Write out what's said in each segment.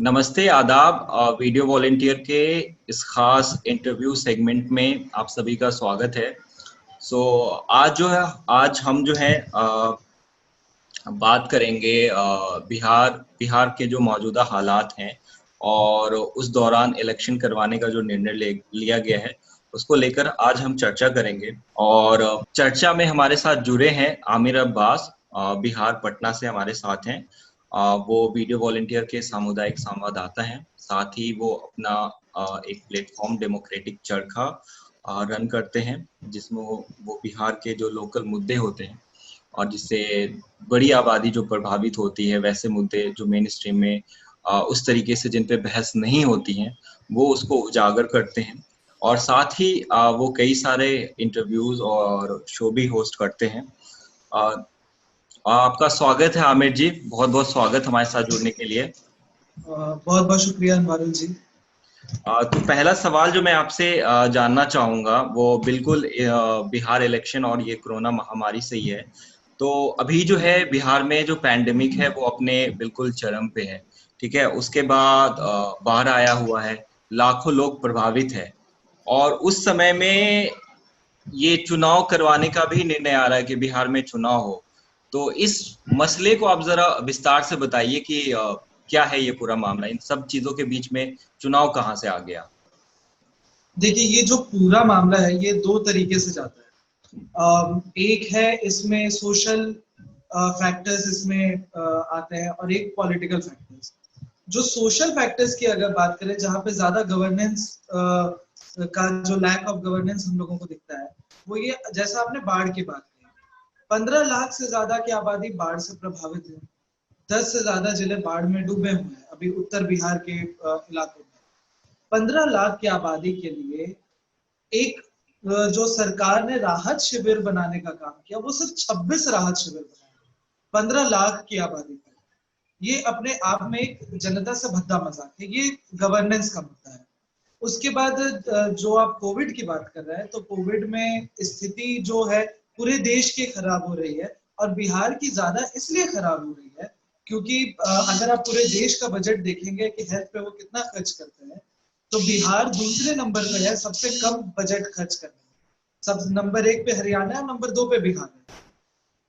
नमस्ते, आदाब। Video volunteer के इस खास इंटरव्यू सेगमेंट में आप सभी का स्वागत है। आज हम जो है बात करेंगे बिहार के जो मौजूदा हालात हैं और उस दौरान इलेक्शन करवाने का जो निर्णय लिया गया है उसको लेकर आज हम चर्चा करेंगे। और चर्चा में हमारे साथ जुड़े हैं आमिर अब्बास, बिहार पटना से हमारे साथ हैं। वो वीडियो वॉलेंटियर के सामुदायिक संवाददाता हैं। साथ ही वो अपना एक प्लेटफॉर्म डेमोक्रेटिक चरखा रन करते हैं, जिसमें वो बिहार के जो लोकल मुद्दे होते हैं और जिससे बड़ी आबादी जो प्रभावित होती है, वैसे मुद्दे जो मेन स्ट्रीम में उस तरीके से जिन पे बहस नहीं होती हैं, वो उसको उजागर करते हैं। और साथ ही वो कई सारे इंटरव्यूज और शो भी होस्ट करते हैं। आपका स्वागत है आमिर जी, बहुत बहुत स्वागत हमारे साथ जुड़ने के लिए। बहुत बहुत शुक्रिया अनवारुल जी। तो पहला सवाल जो मैं आपसे जानना चाहूंगा वो बिल्कुल बिहार इलेक्शन और ये कोरोना महामारी से ही है। तो अभी जो है बिहार में जो पैंडेमिक है वो अपने बिल्कुल चरम पे है, ठीक है। उसके बाद बाढ़ आया हुआ है, लाखों लोग प्रभावित है और उस समय में ये चुनाव करवाने का भी निर्णय आ रहा है कि बिहार में चुनाव हो। तो इस मसले को आप जरा विस्तार से बताइए कि क्या है ये पूरा मामला, इन सब चीजों के बीच में चुनाव कहाँ से आ गया। देखिए, ये जो पूरा मामला है ये दो तरीके से जाता है। एक है इसमें सोशल फैक्टर्स इसमें आते हैं और एक पॉलिटिकल फैक्टर्स। जो सोशल फैक्टर्स की अगर बात करें, जहाँ पे ज्यादा गवर्नेंस का जो लैक ऑफ गवर्नेंस हम लोगों को दिखता है, वो ये जैसा आपने बाढ़ की बात की। 15 लाख से ज्यादा की आबादी बाढ़ से प्रभावित है। 10 से ज्यादा जिले बाढ़ में डूबे हुए हैं अभी उत्तर बिहार के इलाकों में। 15 लाख की आबादी के लिए एक जो सरकार ने राहत शिविर बनाने का काम किया, वो सिर्फ 26 राहत शिविर बनाए 15 लाख की आबादी पर। ये अपने आप में एक जनता से भद्दा मजाक है, ये गवर्नेंस का मुद्दा है। उसके बाद जो आप कोविड की बात कर रहे हैं, तो कोविड में स्थिति जो है पूरे देश की खराब हो रही है और बिहार की ज्यादा इसलिए खराब हो रही है क्योंकि अगर आप पूरे देश का बजट देखेंगे कि हेल्थ पे वो कितना खर्च करते हैं, तो बिहार दूसरे नंबर पे है सबसे कम बजट खर्च करने में। सब नंबर 1 पे हरियाणा है, नंबर 2 पे बिहार है।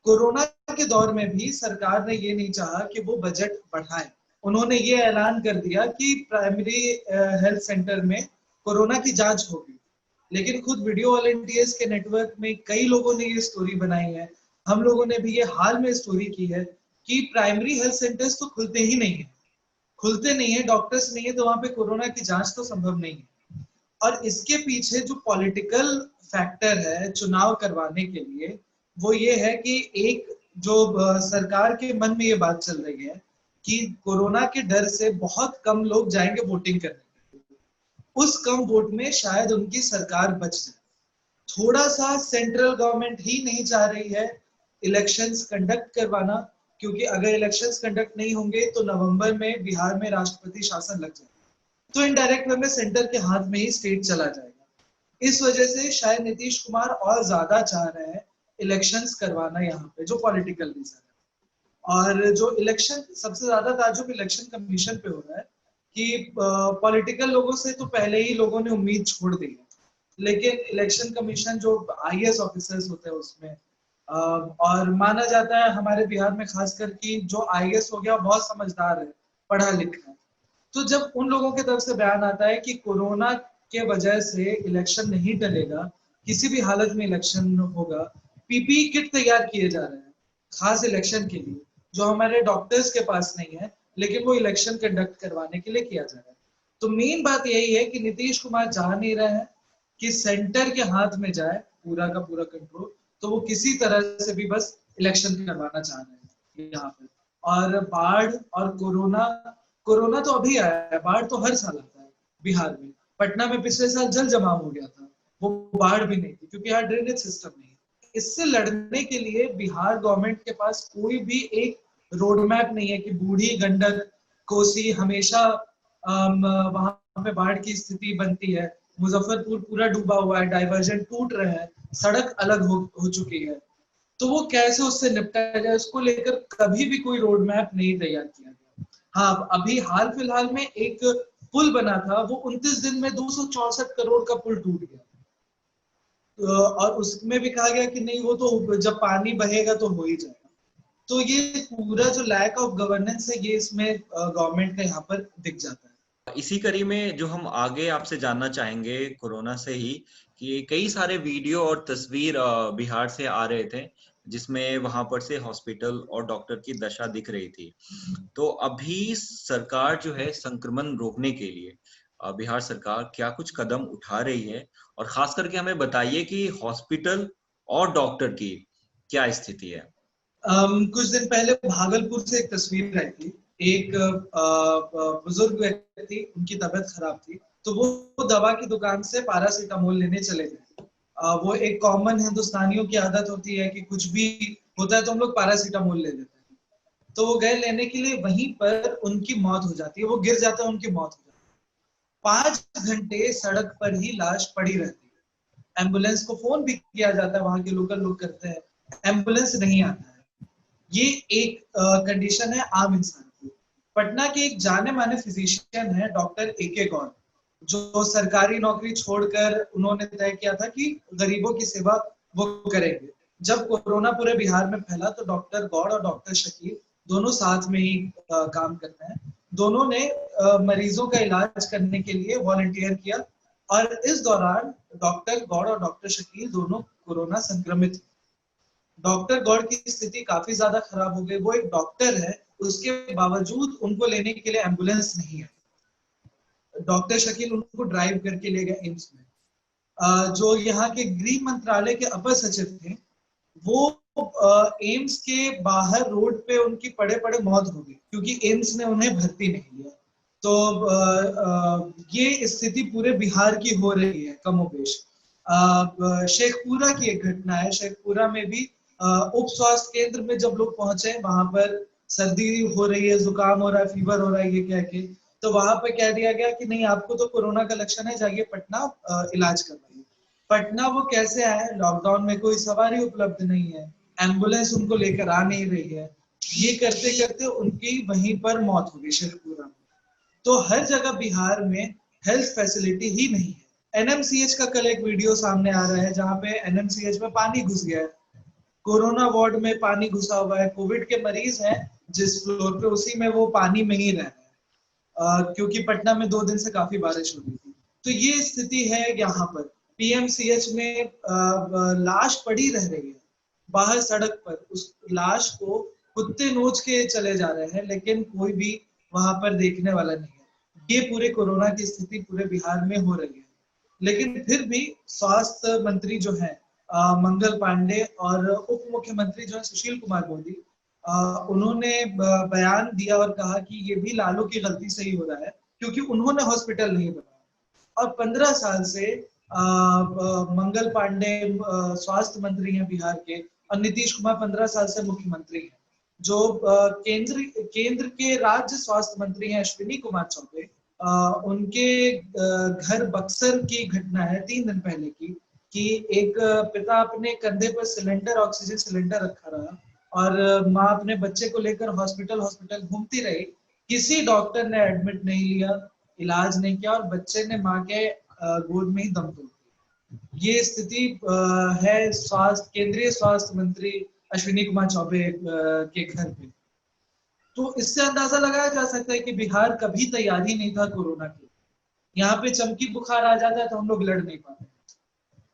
कोरोना के दौर में भी सरकार ने ये नहीं चाहा कि वो बजट बढ़ाए। उन्होंने ये ऐलान कर दिया कि प्राइमरी हेल्थ सेंटर में कोरोना की जांच होगी, लेकिन खुद वीडियो वॉलेंटियर्स के नेटवर्क में कई लोगों ने ये स्टोरी बनाई है, हम लोगों ने भी ये हाल में स्टोरी की है कि प्राइमरी हेल्थ सेंटर्स तो खुलते ही नहीं है, डॉक्टर्स नहीं है, तो वहां पे कोरोना की जांच तो संभव नहीं है। और इसके पीछे जो पॉलिटिकल फैक्टर है चुनाव करवाने के लिए, वो ये है कि एक जो सरकार के मन में ये बात चल रही है कि कोरोना के डर से बहुत कम लोग जाएंगे वोटिंग करने, उस कम वोट में शायद उनकी सरकार बच जाए। थोड़ा सा सेंट्रल गवर्नमेंट ही नहीं चाह रही है इलेक्शंस कंडक्ट करवाना, क्योंकि अगर इलेक्शंस कंडक्ट नहीं होंगे तो नवंबर में बिहार में राष्ट्रपति शासन लग जाएगा, तो इनडायरेक्ट वे में सेंटर के हाथ में ही स्टेट चला जाएगा। इस वजह से शायद नीतीश कुमार और ज्यादा चाह रहे हैं इलेक्शंस करवाना यहाँ पे, जो पॉलिटिकल रीजन है। और जो इलेक्शन सबसे ज्यादा ताज्जुब इलेक्शन कमीशन पे हो रहा है कि पॉलिटिकल लोगों से तो पहले ही लोगों ने उम्मीद छोड़ दी है, लेकिन इलेक्शन कमीशन जो आईएएस ऑफिसर्स होते हैं उसमें और माना जाता है हमारे बिहार में खासकर कि जो आईएएस हो गया बहुत समझदार है, पढ़ा लिखा है। तो जब उन लोगों की तरफ से बयान आता है कि कोरोना के वजह से इलेक्शन नहीं टलेगा, किसी भी हालत में इलेक्शन होगा, पीपीई किट तैयार किए जा रहे हैं खास इलेक्शन के लिए, जो हमारे डॉक्टर्स के पास नहीं है, लेकिन वो इलेक्शन कंडक्ट करवाने के लिए किया जा रहा है। तो मेन बात यही है कि नीतीश कुमार चाह नहीं रहे हैं कि सेंटर के हाथ में जाए पूरा का पूरा कंट्रोल, तो वो किसी तरह से भी बस इलेक्शन करवाना चाह रहे हैं यहाँ पे। और बाढ़ और कोरोना तो अभी आया है, बाढ़ तो हर साल आता है बिहार में। पटना में पिछले साल जल जमाव हो गया था, वो बाढ़ भी नहीं थी क्योंकि यहाँ ड्रेनेज सिस्टम नहीं है। इससे लड़ने के लिए बिहार गवर्नमेंट के पास कोई भी एक रोड मैप नहीं है कि बूढ़ी गंडक कोसी हमेशा वहां पे बाढ़ की स्थिति बनती है, मुजफ्फरपुर पूरा डूबा हुआ है, डाइवर्जन टूट रहे हैं, सड़क अलग हो चुकी है, तो वो कैसे उससे निपटा जाए, उसको लेकर कभी भी कोई रोड मैप नहीं तैयार किया गया। हाँ, अभी हाल फिलहाल में एक पुल बना था, वो 29 दिन में 264 करोड़ का पुल टूट गया। और उसमें भी कहा गया कि नहीं, वो तो जब पानी बहेगा तो हो ही जाएगा। तो ये पूरा जो लैक ऑफ गवर्नेंस है, ये इसमें गवर्नमेंट का यहाँ पर दिख जाता है। इसी कड़ी में जो हम आगे आपसे जानना चाहेंगे कोरोना से ही, कि कई सारे वीडियो और तस्वीर बिहार से आ रहे थे, जिसमें वहां पर से हॉस्पिटल और डॉक्टर की दशा दिख रही थी। तो अभी सरकार जो है संक्रमण रोकने के लिए, बिहार सरकार क्या कुछ कदम उठा रही है, और खास करके हमें बताइए कि हॉस्पिटल और डॉक्टर की क्या स्थिति है। कुछ दिन पहले भागलपुर से एक तस्वीर आई थी। एक बुजुर्ग व्यक्ति, उनकी तबीयत खराब थी, तो वो दवा की दुकान से पैरासीटामोल लेने चले गए। वो एक कॉमन हिंदुस्तानियों की आदत होती है कि कुछ भी होता है तो हम लोग पैरासीटामोल ले लेते हैं। तो वो गए लेने के लिए, वहीं पर उनकी मौत हो जाती है। वो गिर जाता है, उनकी मौत हो जाती है। 5 घंटे सड़क पर ही लाश पड़ी रहती है। एम्बुलेंस को फोन भी किया जाता है, वहां के लोकल लोग करते हैं, एम्बुलेंस नहीं आता है। ये एक कंडीशन है आम इंसान की। पटना के एक जाने माने फिजिशियन है डॉक्टर ए.के. गौर, जो सरकारी नौकरी छोड़कर उन्होंने तय किया था कि गरीबों की सेवा वो करेंगे। जब कोरोना पूरे बिहार में फैला तो डॉक्टर गौड़ और डॉक्टर शकील दोनों साथ में ही काम करते हैं। दोनों ने मरीजों का इलाज करने के लिए वॉलंटियर किया, और इस दौरान डॉक्टर गौड़ और डॉक्टर शकील दोनों कोरोना संक्रमित। डॉक्टर गौड़ की स्थिति काफी ज्यादा खराब हो गई। वो एक डॉक्टर है, उसके बावजूद उनको लेने के लिए एम्बुलेंस नहीं है। डॉक्टर शकील उनको ड्राइव करके ले गए एम्स में। जो यहाँ के गृह मंत्रालय के अपर सचिव थे, वो एम्स के बाहर रोड पे उनकी पड़े पड़े मौत हो गई, क्योंकि एम्स ने उन्हें भर्ती नहीं लिया। तो ये स्थिति पूरे बिहार की हो रही है कमोबेश। शेखपुरा की एक घटना है। शेखपुरा में भी उप स्वास्थ्य केंद्र में जब लोग पहुंचे, वहां पर सर्दी हो रही है, जुकाम हो रहा है, फीवर हो रहा है, ये कह के तो वहां पर कह दिया गया कि नहीं, आपको तो कोरोना का लक्षण है, जाइए पटना इलाज करवाइए। पटना वो कैसे आए? लॉकडाउन में कोई सवारी उपलब्ध नहीं है, एम्बुलेंस उनको लेकर आ नहीं रही है। ये करते करते उनकी वहीं पर मौत हो गई शेखपुरा में। तो हर जगह बिहार में हेल्थ फैसिलिटी ही नहीं है। एनएमसीएच का कल एक वीडियो सामने आ रहा है, जहां पे एनएमसीएच में पानी घुस गया है। कोरोना वार्ड में पानी घुसा हुआ है। कोविड के मरीज हैं जिस फ्लोर पे, उसी में वो पानी में ही रह रहे हैं, क्योंकि पटना में 2 दिन से काफी बारिश हो रही थी। तो ये स्थिति है यहाँ पर। पीएमसीएच में लाश पड़ी रह रही है बाहर सड़क पर। उस लाश को कुत्ते नोच के चले जा रहे हैं, लेकिन कोई भी वहां पर देखने वाला नहीं है। ये पूरे कोरोना की स्थिति पूरे बिहार में हो रही है। लेकिन फिर भी स्वास्थ्य मंत्री जो है मंगल पांडे, और उप मुख्यमंत्री जो है सुशील कुमार मोदी, उन्होंने बयान दिया और कहा कि ये भी लालू की गलती से ही हो रहा है, क्योंकि उन्होंने हॉस्पिटल नहीं बनाया। और 15 साल से मंगल पांडे स्वास्थ्य मंत्री हैं बिहार के, और नीतीश कुमार 15 साल से मुख्यमंत्री हैं। जो केंद्र के राज्य स्वास्थ्य मंत्री हैं अश्विनी कुमार चौबे, उनके घर बक्सर की घटना है 3 दिन पहले की, कि एक पिता अपने कंधे पर सिलेंडर, ऑक्सीजन सिलेंडर रखा रहा, और माँ अपने बच्चे को लेकर हॉस्पिटल घूमती रही। किसी डॉक्टर ने एडमिट नहीं लिया, इलाज नहीं किया, और बच्चे ने माँ के गोद में ही दम तोड़ दिया। ये स्थिति है केंद्रीय स्वास्थ्य मंत्री अश्विनी कुमार चौबे के घर पे। तो इससे अंदाजा लगाया जा सकता है कि बिहार कभी तैयार ही नहीं था कोरोना की। यहाँ पे चमकी बुखार आ जाता है तो हम लोग लड़ नहीं पाते,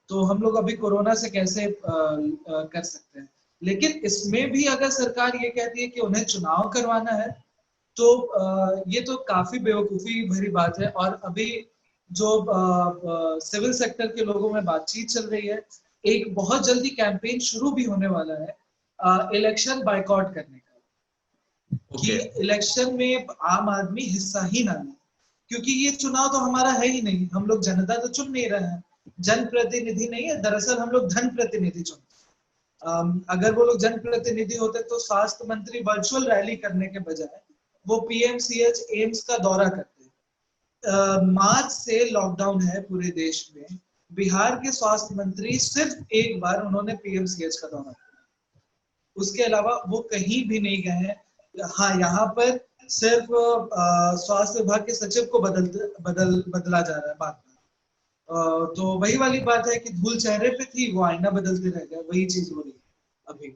तो हम लोग अभी कोरोना से कैसे कर सकते हैं। लेकिन इसमें भी अगर सरकार ये कहती है कि उन्हें चुनाव करवाना है, तो ये तो काफी बेवकूफी भरी बात है। और अभी जो सिविल सेक्टर के लोगों में बातचीत चल रही है, एक बहुत जल्दी कैंपेन शुरू भी होने वाला है इलेक्शन बायकॉट करने का, कि इलेक्शन में आम आदमी हिस्सा ही ना ले, क्योंकि ये चुनाव तो हमारा है ही नहीं। हम लोग जनता तो चुन नहीं रहे हैं, जनप्रतिनिधि नहीं है, दरअसल हम लोग धन प्रतिनिधि चुनते। अगर वो लोग जनप्रतिनिधि होते तो स्वास्थ्य मंत्री वर्चुअल रैली करने के बजाय वो पीएमसीएच एम्स का दौरा करते। मार्च से लॉकडाउन है पूरे देश में। बिहार के स्वास्थ्य मंत्री सिर्फ एक बार उन्होंने पीएमसीएच का दौरा किया, उसके अलावा वो कहीं भी नहीं गए हैं। हाँ, यहाँ पर सिर्फ स्वास्थ्य विभाग के सचिव को बदला जा रहा है बात में। तो वही वाली बात है कि धूल चेहरे पे थी, वो आईना बदलते रह गया, वही चीज हो रही है अभी।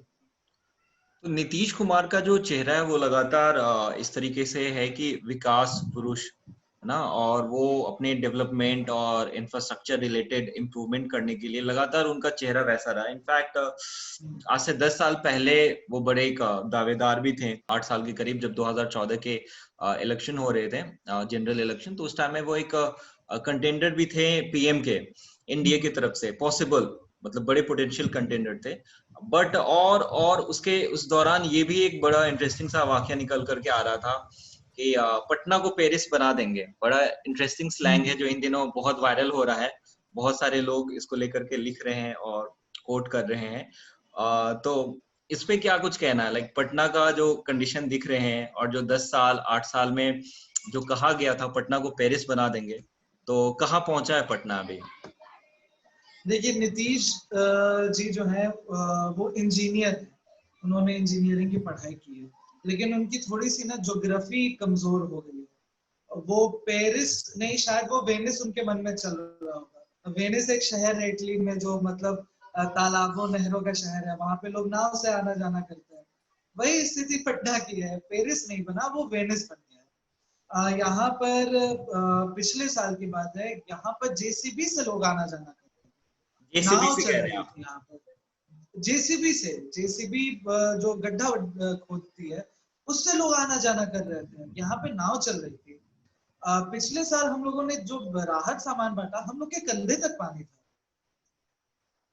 तो नीतीश कुमार का जो चेहरा है वो लगातार इस तरीके से है कि विकास पुरुष है ना, और वो अपने डेवलपमेंट और इंफ्रास्ट्रक्चर रिलेटेड इम्प्रूवमेंट करने के लिए लगातार उनका चेहरा वैसा रहा। इनफैक्ट आज से 10 साल पहले वो बड़े एक दावेदार भी थे, 8 साल के करीब, जब 2014 के इलेक्शन हो रहे थे, जनरल इलेक्शन, तो उस टाइम में वो एक कंटेंडर भी थे पीएम के, एनडीए की तरफ से, पॉसिबल, मतलब बड़े पोटेंशियल कंटेंडर थे। बट और उसके उस दौरान ये भी एक बड़ा इंटरेस्टिंग सा वाकया निकल करके आ रहा था कि पटना को पेरिस बना देंगे। बड़ा इंटरेस्टिंग स्लैंग है जो इन दिनों बहुत वायरल हो रहा है, बहुत सारे लोग इसको लेकर के लिख रहे हैं और कोट कर रहे हैं। तो इस पे क्या कुछ कहना है? लाइक पटना का जो कंडीशन दिख रहे हैं, और जो 10 साल 8 साल में जो कहा गया था पटना को पेरिस बना देंगे, तो कहाँ पहुंचा है पटना अभी? देखिए, नीतीश जी जो है वो इंजीनियर है, उन्होंने इंजीनियरिंग की पढ़ाई की है, लेकिन उनकी थोड़ी सी ना ज्योग्राफी कमजोर हो गई है। वो पेरिस नहीं, शायद वो वेनिस उनके मन में चल रहा होगा। वेनिस एक शहर है इटली में, जो मतलब तालाबों नहरों का शहर है, वहां पे लोग नाव से आना जाना करते हैं। वही स्थिति पटना की है, पेरिस नहीं बना, वो वेनिस बन गया। यहाँ पर पिछले साल की बात है, यहाँ पर जेसीबी से लोग आना जाना करते हैं, जेसीबी नाव से चल कह रहे हैं रही आप? थी यहाँ पर। जेसीबी से, जेसीबी जो गड्ढा खोदती है, उससे लोग आना जाना कर रहे थे, यहाँ पे नाव चल रही थी। पिछले साल हम लोगों ने जो राहत सामान बांटा, हम लोग के कंधे तक पानी था।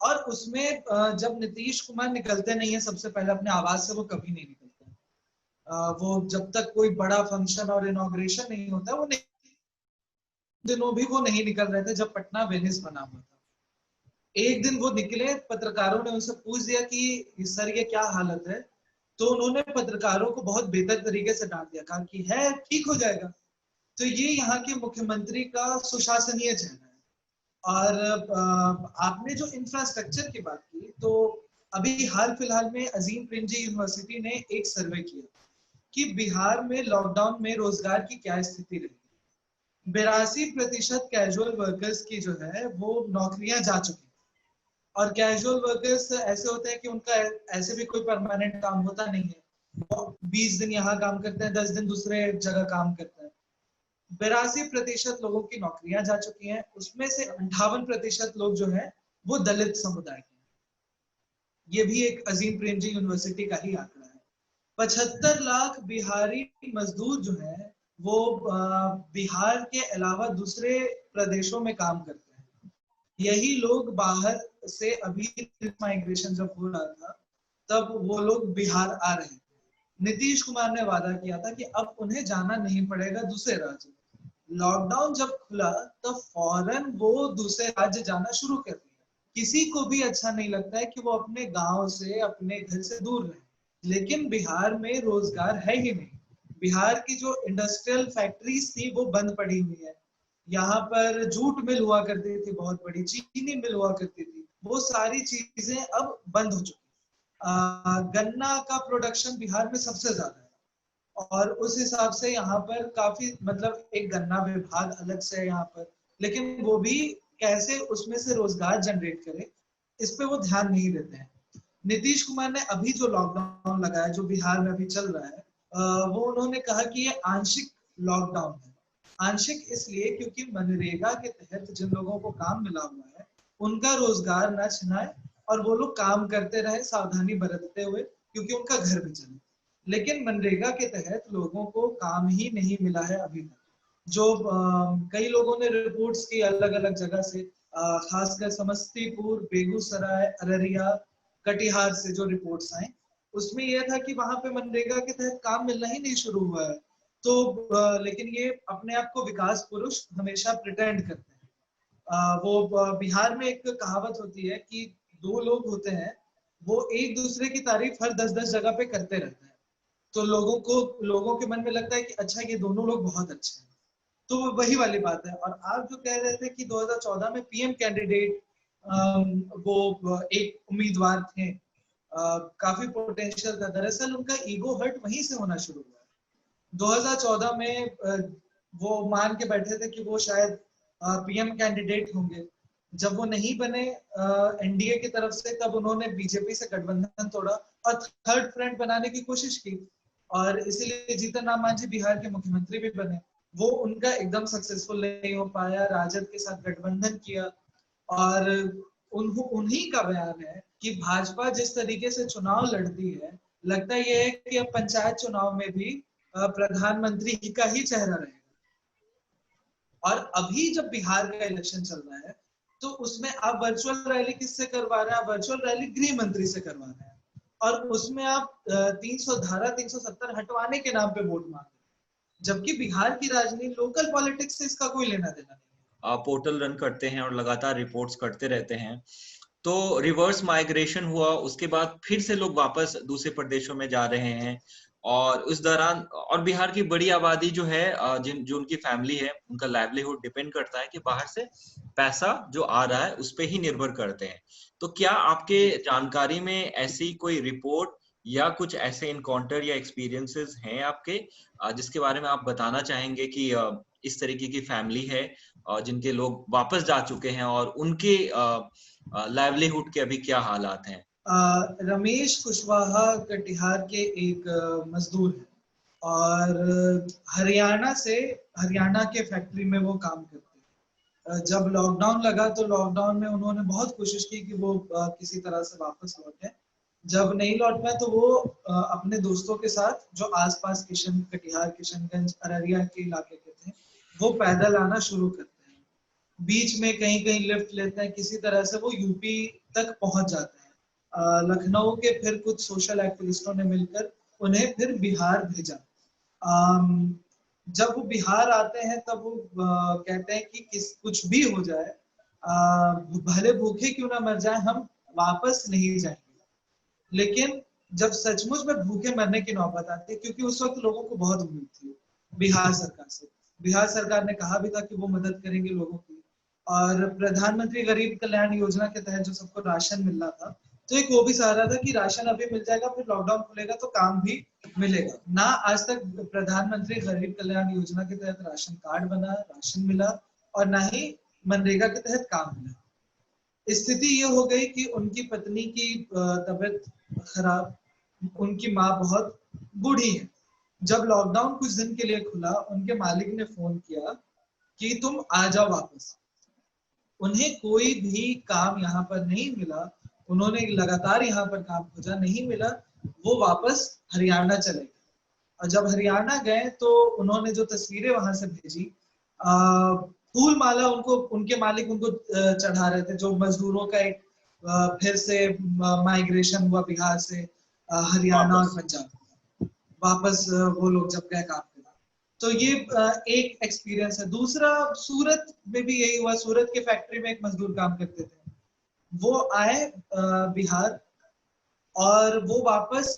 और उसमें जब नीतीश कुमार निकलते नहीं है सबसे पहले अपने आवास से, वो कभी नहीं निकलते। वो जब तक कोई बड़ा फंक्शन और इनॉग्रेशन नहीं होता, वो नहीं, दिनों भी वो नहीं निकल रहे थे जब पटना वेनिस बना हुआ था। एक दिन वो निकले, पत्रकारों ने उनसे पूछ दिया कि सर ये क्या हालत है, तो उन्होंने पत्रकारों को बहुत बेहतर तरीके से डांट दिया, कहा कि है ठीक हो जाएगा। तो ये यहाँ के मुख्यमंत्री का सुशासनीय चेहरा है। और आपने जो इंफ्रास्ट्रक्चर की बात की, तो अभी हाल फिलहाल में अजीम प्रेमजी यूनिवर्सिटी ने एक सर्वे किया कि बिहार में लॉकडाउन में रोजगार की क्या स्थिति रही। 82% कैजुअल वर्कर्स की जो है वो नौकरियां जा चुकी। और कैजुअल वर्कर्स ऐसे होते हैं कि उनका ऐसे भी कोई परमानेंट काम होता नहीं है, वो 20 दिन यहाँ काम करते हैं, 10 दिन दूसरे जगह काम करते हैं। 82% लोगों की नौकरियां जा चुकी हैं, उसमें से 58% लोग जो है वो दलित समुदाय के हैं। ये भी एक अजीम प्रेमजी यूनिवर्सिटी का ही आंकड़ा है। 75 लाख बिहारी मजदूर जो है वो बिहार के अलावा दूसरे प्रदेशों में काम करते हैं। यही लोग बाहर से, अभी माइग्रेशन जब हो रहा था तब वो लोग बिहार आ रहे हैं। नीतीश कुमार ने वादा किया था कि अब उन्हें जाना नहीं पड़ेगा दूसरे राज्य। लॉकडाउन जब खुला तब फौरन वो दूसरे राज्य जाना शुरू कर दिया। किसी को भी अच्छा नहीं लगता है कि वो अपने गांव से, अपने घर से दूर रहे, लेकिन बिहार में रोजगार है ही नहीं। बिहार की जो इंडस्ट्रियल फैक्ट्रीज थी वो बंद पड़ी हुई है। यहाँ पर जूट मिल हुआ करती थी, बहुत बड़ी चीनी मिल हुआ करती थी, वो सारी चीजें अब बंद हो चुकी। गन्ना का प्रोडक्शन बिहार में सबसे ज्यादा है, और उस हिसाब से यहाँ पर काफी, मतलब एक गन्ना विभाग अलग से है यहाँ पर, लेकिन वो भी कैसे उसमें से रोजगार जनरेट करे, इस पे वो ध्यान नहीं देते हैं। नीतीश कुमार ने अभी जो लॉकडाउन लगाया, जो बिहार में अभी चल रहा है, वो उन्होंने कहा कि ये आंशिक लॉकडाउन है। आंशिक इसलिए क्योंकि मनरेगा के तहत जिन लोगों को काम मिला हुआ है उनका रोजगार न छिनाए, और वो लोग काम करते रहे सावधानी बरतते हुए, क्योंकि उनका घर भी चले। लेकिन मनरेगा के तहत लोगों को काम ही नहीं मिला है अभी तक। जो कई लोगों ने रिपोर्ट्स की अलग अलग जगह से, खासकर समस्तीपुर, बेगूसराय, अररिया, कटिहार से जो रिपोर्ट्स आए, उसमें यह था कि वहां पे मनरेगा के तहत काम मिलना ही नहीं शुरू हुआ है। तो लेकिन ये अपने आप को विकास पुरुष हमेशा प्रिटेंड करते हैं। वो बिहार में एक कहावत होती है कि दो लोग होते हैं, वो एक दूसरे की तारीफ हर 10-10 जगह पे करते रहते हैं, तो लोगों के मन में लगता है कि अच्छा ये दोनों लोग बहुत अच्छे हैं। तो वही वाली बात है। और आप जो कह रहे थे कि 2014 में पीएम कैंडिडेट वो एक उम्मीदवार थे, काफी पोटेंशियल था, दरअसल उनका ईगो हर्ट वहीं से होना शुरू हुआ है। 2014 में वो मान के बैठे थे कि वो शायद पीएम कैंडिडेट होंगे। जब वो नहीं बने एनडीए की तरफ से, तब उन्होंने बीजेपी से गठबंधन तोड़ा और थर्ड फ्रंट बनाने की कोशिश की, और इसीलिए जीतन राम मांझी बिहार के मुख्यमंत्री भी बने। वो उनका एकदम सक्सेसफुल नहीं हो पाया, राजद के साथ गठबंधन किया, और उन्हीं का बयान है कि भाजपा जिस तरीके से चुनाव लड़ती है, लगता ये है कि अब पंचायत चुनाव में भी प्रधानमंत्री का ही चेहरा रहेगा। और अभी जब बिहार का इलेक्शन चल रहा है, तो उसमें आप वर्चुअल रैली किससे करवा रहे हैं? आप वर्चुअल रैली गृह मंत्री से करवा रहे हैं, और उसमें आप 300 धारा 370 हटवाने के नाम पे वोट मांग रहे हैं, जबकि बिहार की राजनीति, लोकल पॉलिटिक्स से इसका कोई लेना देना नहीं है। पोर्टल रन करते हैं और लगातार रिपोर्ट्स करते रहते हैं, तो रिवर्स माइग्रेशन हुआ, उसके बाद फिर से लोग वापस दूसरे प्रदेशों में जा रहे हैं, और उस दौरान, और बिहार की बड़ी आबादी जो है, जो उनकी फैमिली है, उनका लाइवलीहुड डिपेंड करता है कि बाहर से पैसा जो आ रहा है उस पे ही निर्भर करते हैं। तो क्या आपके जानकारी में ऐसी कोई रिपोर्ट या कुछ ऐसे इनकाउंटर या एक्सपीरियंसेस हैं आपके, जिसके बारे में आप बताना चाहेंगे कि इस तरीके की फैमिली है जिनके लोग वापस जा चुके हैं और उनके लाइवलीहुड के अभी क्या हालात हैं? रमेश कुशवाहा कटिहार के एक मजदूर हैं, और हरियाणा के फैक्ट्री में वो काम करते हैं। जब लॉकडाउन लगा तो लॉकडाउन में उन्होंने बहुत कोशिश की कि वो किसी तरह से वापस लौटे। जब नहीं लौट पाए तो वो अपने दोस्तों के साथ, जो आसपास कटिहार, किशनगंज, अररिया के इलाके के थे, वो पैदल आना शुरू करते हैं। बीच में कहीं कहीं लिफ्ट लेते हैं, किसी तरह से वो यूपी तक पहुंच जाते हैं। लखनऊ के फिर कुछ सोशल एक्टिविस्टों ने मिलकर उन्हें फिर बिहार भेजा। जब वो बिहार आते हैं तब वो कहते हैं कि कुछ भी हो जाए, भले भूखे क्यों ना मर जाए, हम वापस नहीं जाएंगे। लेकिन जब सचमुच में भूखे मरने की नौबत आती है, क्योंकि उस वक्त लोगों को बहुत उम्मीद थी बिहार सरकार से, बिहार सरकार ने कहा भी था कि वो मदद करेंगे लोगों की, और प्रधानमंत्री गरीब कल्याण योजना के तहत जो सबको राशन मिल रहा था, तो एक वो भी सहारा था कि राशन अभी मिल जाएगा, फिर लॉकडाउन खुलेगा तो काम भी मिलेगा ना। आज तक प्रधानमंत्री गरीब कल्याण योजना के तहत राशन कार्ड बना, राशन मिला, और ना ही मनरेगा के तहत काम मिला। स्थिति ये हो गई कि उनकी पत्नी की तबीयत खराब, उनकी माँ बहुत बूढ़ी है। जब लॉकडाउन कुछ दिन के लिए खुला, उनके मालिक ने फोन किया कि तुम आ जाओ वापस। उन्हें कोई भी काम यहाँ पर नहीं मिला, उन्होंने लगातार यहाँ पर काम खोजा, नहीं मिला, वो वापस हरियाणा चले गए। और जब हरियाणा गए तो उन्होंने जो तस्वीरें वहां से भेजी, फूल माला उनको उनके मालिक उनको चढ़ा रहे थे, जो मजदूरों का एक फिर से माइग्रेशन हुआ बिहार से हरियाणा और पंजाब, वापस वो लोग जब गए काम करने। तो ये एक एक्सपीरियंस है। दूसरा, सूरत में भी यही हुआ। सूरत के फैक्ट्री में एक मजदूर काम करते थे, वो आए बिहार, और वो वापस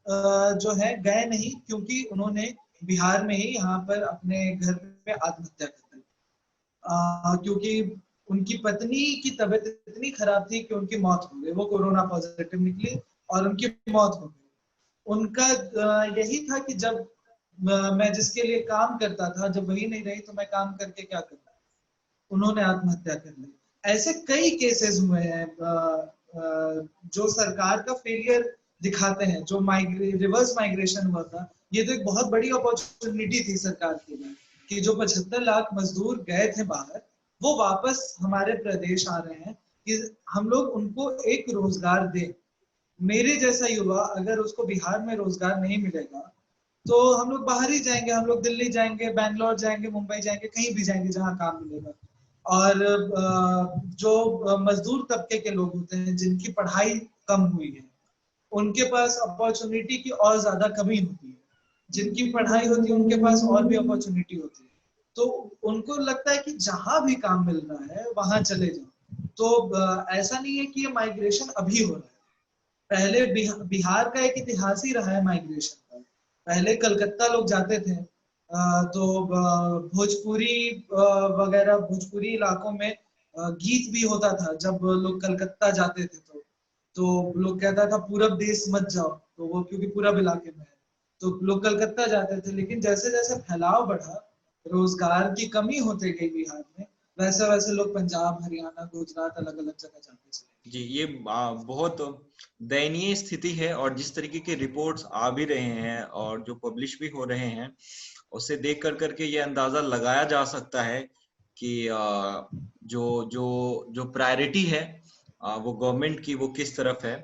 जो है गए नहीं, क्योंकि उन्होंने बिहार में ही यहाँ पर अपने घर पे आत्महत्या कर ली, क्योंकि उनकी पत्नी की तबीयत इतनी खराब थी कि उनकी मौत हो गई। वो कोरोना पॉजिटिव निकली और उनकी मौत हो गई। उनका यही था कि जब मैं जिसके लिए काम करता था, जब वही नहीं रही तो मैं काम करके क्या करता। उन्होंने आत्महत्या कर ली। ऐसे कई केसेस हुए हैं जो सरकार का फेलियर दिखाते हैं। जो रिवर्स माइग्रेशन हुआ था, ये तो एक बहुत बड़ी अपॉर्चुनिटी थी सरकार के लिए कि जो 75 लाख मजदूर गए थे बाहर, वो वापस हमारे प्रदेश आ रहे हैं कि हम लोग उनको एक रोजगार दें। मेरे जैसा युवा अगर उसको बिहार में रोजगार नहीं मिलेगा तो हम लोग बाहर ही जाएंगे, हम लोग दिल्ली जाएंगे, बैंगलोर जाएंगे, मुंबई जाएंगे, कहीं भी जाएंगे जहां काम मिलेगा। और जो मजदूर तबके के लोग होते हैं जिनकी पढ़ाई कम हुई है, उनके पास अपॉर्चुनिटी की और ज्यादा कमी होती है। जिनकी पढ़ाई होती है उनके पास और भी अपॉर्चुनिटी होती है, तो उनको लगता है कि जहां भी काम मिल रहा है वहां चले जाओ। तो ऐसा नहीं है कि ये माइग्रेशन अभी हो रहा है। पहले बिहार का एक इतिहास ही रहा है माइग्रेशन का। पहले कलकत्ता लोग जाते थे, तो भोजपुरी वगैरह, भोजपुरी इलाकों में गीत भी होता था जब लोग कलकत्ता जाते थे। तो लोग कहता था पूरब देश मत जाओ, तो वो क्योंकि पूरब इलाके में है, तो लोग कलकत्ता जाते थे, लेकिन जैसे जैसे फैलाव बढ़ा, रोजगार की कमी होते गई बिहार में, वैसे वैसे लोग पंजाब, हरियाणा, गुजरात अलग अलग जगह जाते चले। जी, ये बहुत दयनीय स्थिति है, और जिस तरीके के रिपोर्ट्स आ भी रहे हैं और जो पब्लिश भी हो रहे हैं, उसे देख कर करके ये अंदाजा लगाया जा सकता है कि जो जो जो प्रायोरिटी है वो गवर्नमेंट की, वो किस तरफ है।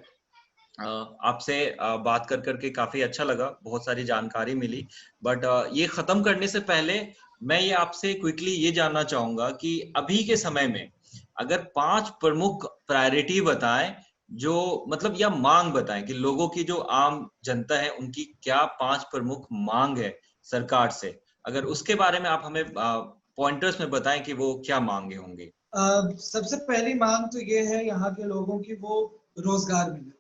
आपसे बात कर करके काफी अच्छा लगा, बहुत सारी जानकारी मिली। बट ये खत्म करने से पहले मैं ये आपसे क्विकली ये जानना चाहूंगा कि अभी के समय में अगर 5 प्रमुख प्रायोरिटी बताएं, जो मतलब या मांग बताएं कि लोगों की जो आम जनता है उनकी क्या 5 प्रमुख मांग है सरकार से, अगर उसके बारे में आप हमें पॉइंटर्स में बताएं कि वो क्या मांगे होंगे। सबसे पहली मांग तो ये है यहाँ के लोगों की, वो रोजगार मिले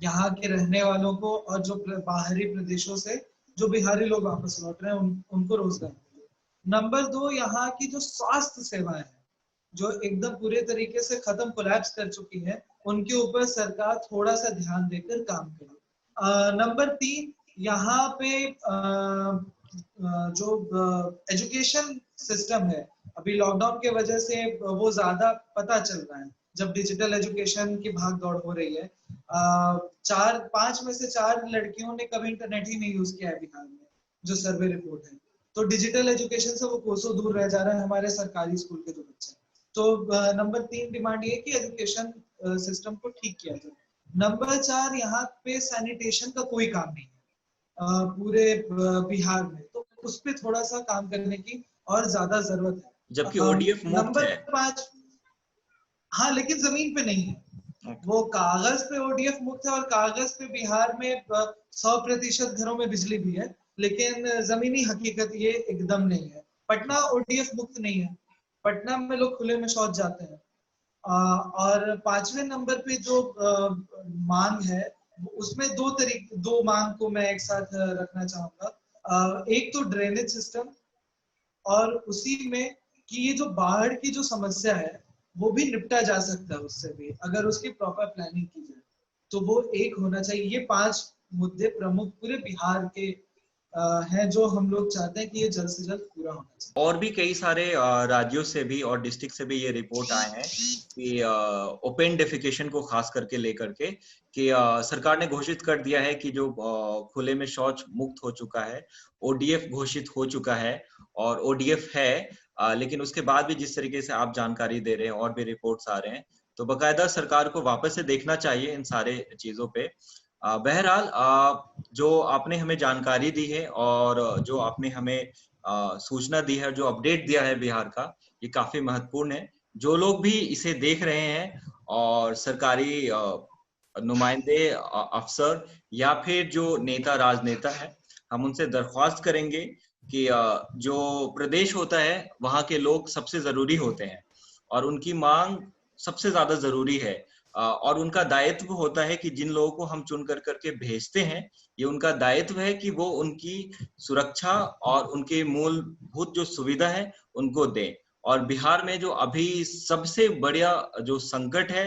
यहाँ के रहने वालों को, और जो बाहरी प्रदेशों से जो बिहारी लोग वापस लौट रहे हैं उनको रोजगार मिले। नंबर 2, यहाँ की जो स्वास्थ्य सेवाएं हैं जो एकदम पूरे तरीके से खत्म, कोलैप्स कर चुकी है, उनके ऊपर सरकार थोड़ा सा ध्यान देकर काम करे। नंबर 3, यहाँ पे जो एजुकेशन सिस्टम है, अभी लॉकडाउन के वजह से वो ज्यादा पता चल रहा है, जब डिजिटल एजुकेशन की भाग दौड़ हो रही है। 5 में से 4 लड़कियों ने कभी इंटरनेट ही नहीं यूज किया है बिहार में, जो सर्वे रिपोर्ट है। तो डिजिटल एजुकेशन से वो कोसों दूर रह जा रहा है हमारे सरकारी स्कूल के जो बच्चे। तो नंबर 3 डिमांड ये कि एजुकेशन सिस्टम को ठीक किया जाए। नंबर 4, यहाँ पे सैनिटेशन का कोई काम नहीं है पूरे बिहार में, तो उस पर थोड़ा सा काम करने की और ज्यादा जरूरत है। जबकि ओडीएफ मुक्त नंबर है। 5, हाँ लेकिन जमीन पे नहीं है। वो कागज पे ओडीएफ मुक्त है, और कागज पे बिहार में 100% घरों में बिजली भी है, लेकिन जमीनी हकीकत ये एकदम नहीं है। पटना ओडीएफ मुक्त नहीं है, पटना में लोग खुले में शौच जाते हैं। और 5वें नंबर पे जो मांग है, उसमें 2 मांग को मैं एक साथ रखना चाहूंगा। एक तो ड्रेनेज सिस्टम, और उसी में कि ये जो बाढ़ की जो समस्या है वो भी निपटा जा सकता है उससे भी, अगर उसकी प्रॉपर प्लानिंग की जाए, तो वो एक होना चाहिए। ये 5 मुद्दे प्रमुख पूरे बिहार के हैं, जो हम लोग चाहते हैं कि ये जल्द से जल्द पूरा होना चाहिए। और भी कई सारे राज्यों से भी और डिस्ट्रिक्ट से भी ये रिपोर्ट आए हैं कि ओपन डेफिकेशन को खास करके लेकर के कि सरकार ने घोषित कर दिया है कि जो खुले में शौच मुक्त हो चुका है, ओडीएफ घोषित हो चुका है, और ओडीएफ है, लेकिन उसके बाद भी जिस तरीके से आप जानकारी दे रहे हैं और भी रिपोर्ट्स आ रहे हैं, तो बकायदा सरकार को वापस से देखना चाहिए इन सारे चीजों पे। बहरहाल जो आपने हमें जानकारी दी है और जो आपने हमें सूचना दी है, जो अपडेट दिया है बिहार का, ये काफी महत्वपूर्ण है। जो लोग भी इसे देख रहे हैं और सरकारी नुमाइंदे, अफसर या फिर जो नेता राजनेता है, हम उनसे दरख्वास्त करेंगे कि जो प्रदेश होता है वहाँ के लोग सबसे जरूरी होते हैं और उनकी मांग सबसे ज्यादा जरूरी है, और उनका दायित्व होता है कि जिन लोगों को हम चुन कर करके भेजते हैं, ये उनका दायित्व है कि वो उनकी सुरक्षा और उनके मूलभूत जो सुविधा है उनको दें। और बिहार में जो अभी सबसे बड़ा जो संकट है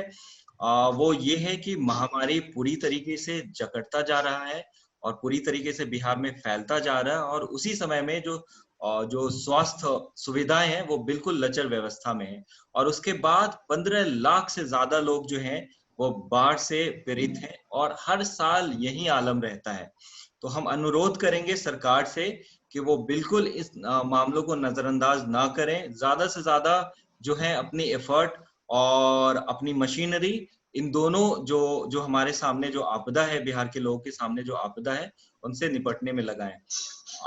वो ये है कि महामारी पूरी तरीके से जकड़ता जा रहा है और पूरी तरीके से बिहार में फैलता जा रहा है, और उसी समय में जो स्वास्थ्य सुविधाएं हैं वो बिल्कुल लचर व्यवस्था में है। और उसके बाद 15 लाख से ज्यादा लोग जो हैं वो बाढ़ से पीड़ित हैं, और हर साल यही आलम रहता है। तो हम अनुरोध करेंगे सरकार से कि वो बिल्कुल इस मामलों को नजरअंदाज ना करें, ज्यादा से ज्यादा जो है अपनी एफर्ट और अपनी मशीनरी, इन दोनों जो हमारे सामने जो आपदा है, बिहार के लोगों के सामने जो आपदा है, उनसे निपटने में लगाएं।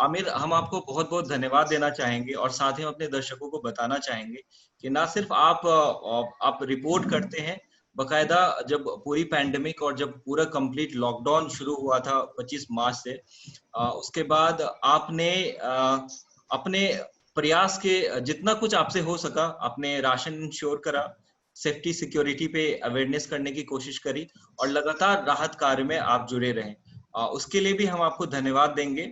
आमिर, हम आपको बहुत बहुत धन्यवाद देना चाहेंगे, और साथ ही हम अपने दर्शकों को बताना चाहेंगे कि ना सिर्फ आप रिपोर्ट करते हैं, बकायदा जब पूरी पैंडेमिक और जब पूरा कंप्लीट लॉकडाउन शुरू हुआ था 25 मार्च से, उसके बाद आपने अपने प्रयास के जितना कुछ आपसे हो सका, आपने राशन इंश्योर करा, सेफ्टी सिक्योरिटी पे अवेयरनेस करने की कोशिश करी, और लगातार राहत कार्य में आप जुड़े रहे। उसके लिए भी हम आपको धन्यवाद देंगे।